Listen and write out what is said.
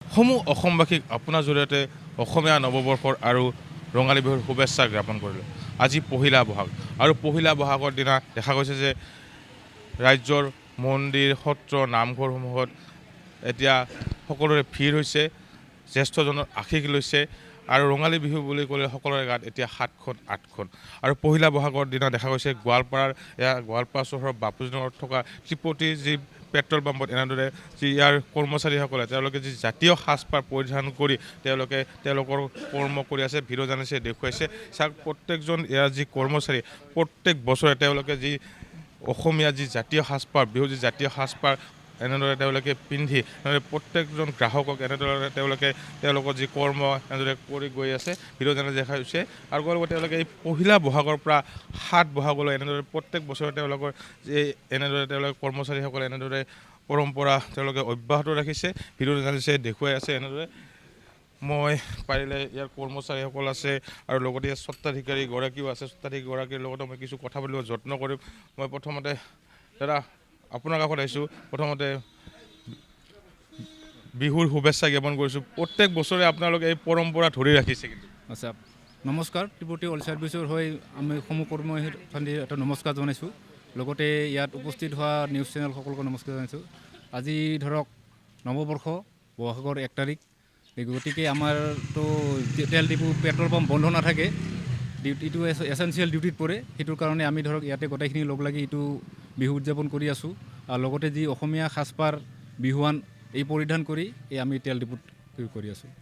সমূহ অসমবাসীক আপোনাৰ জৰিয়তে অসমীয়া নৱবৰ্ষৰ আৰু ৰঙালী বিহুৰ শুভেচ্ছা জ্ঞাপন কৰিলোঁ। আজি পহিলা বহাগ আৰু পহিলা বহাগৰ দিনা দেখা গৈছে যে ৰাজ্যৰ মন্দিৰ সত্ৰ নামঘৰসমূহত এতিয়া সকলোৰে ভিৰ হৈছে, জ্যেষ্ঠজনৰ আশীষ লৈছে আৰু ৰঙালী বিহু বুলি ক'লে সকলোৰে গাত এতিয়া 7খন 8খন। আৰু পহিলা বহাগৰ দিনা দেখা গৈছে গোৱালপাৰা চহৰৰ বাপুজীনগৰত থকা ত্ৰিপতি যি পেট্ৰল পাম্পত এনেদৰে যি ইয়াৰ কৰ্মচাৰীসকলে তেওঁলোকে যি জাতীয় সাজপাৰ পৰিধান কৰি তেওঁলোকৰ কৰ্ম কৰি আছে, ভিডিঅ' জানিছে, দেখুৱাইছে। চাওক প্ৰত্যেকজন ইয়াৰ যি কৰ্মচাৰী প্ৰত্যেক বছৰে তেওঁলোকে যি অসমীয়া যি জাতীয় সাজপাৰ বিহুৰ যি জাতীয় সাজপাৰ এনেদৰে তেওঁলোকে পিন্ধি প্ৰত্যেকজন গ্ৰাহকক এনেদৰে তেওঁলোকৰ যি কৰ্ম এনেদৰে কৰি গৈ আছে, ভিডিঅ' জানি দেখা হৈছে। আৰু লগতে তেওঁলোকে এই পহিলা বহাগৰ পৰা 7 বহাগলৈ এনেদৰে প্ৰত্যেক বছৰে তেওঁলোকৰ এনেদৰে কৰ্মচাৰীসকলে এনেদৰে পৰম্পৰা তেওঁলোকে অব্যাহত ৰাখিছে, ভিডিঅ' জানিছে, দেখুৱাই আছে। এনেদৰে মই পাৰিলে ইয়াৰ কৰ্মচাৰীসকল আছে আৰু লগতে ইয়াৰ স্বত্বাধিকাৰীগৰাকীও আছে, স্বত্বাধিকাৰীগৰাকীৰ লগতে মই কিছু কথা পাতিব যত্ন কৰিম। মই প্ৰথমতে দাদা আপোনাৰ কাষত আহিছোঁ, প্ৰথমতে বিহুৰ শুভেচ্ছা জ্ঞাপন কৰিছোঁ। প্ৰত্যেক বছৰে আপোনালোকে এই পৰম্পৰা ধৰি ৰাখিছে কিন্তু। আচ্ছা, নমস্কাৰ। ত্ৰিপুটি অইল ছাৰ্ভিচৰ হৈ আমি সমূহ কৰ্মচাৰীক এটা নমস্কাৰ জনাইছোঁ। লগতে ইয়াত উপস্থিত হোৱা নিউজ চেনেলসকলকো নমস্কাৰ জনাইছোঁ। আজি ধৰক নৱবৰ্ষ বহাগৰ 1 তাৰিখ, গতিকে আমাৰতো তেল ডিপু পেট্ৰল পাম্প বন্ধ নাথাকে, ডিউটিটো এছেঞ্চিয়েল ডিউটিত পৰে। সেইটোৰ কাৰণে আমি ধৰক ইয়াতে গোটেইখিনি লগ লাগি এইটো বিহু উদযাপন কৰি আছোঁ। আৰু লগতে যি অসমীয়া সাজপাৰ বিহুৱান এই পৰিধান কৰি আমি তেল ডিপুত কৰি আছোঁ।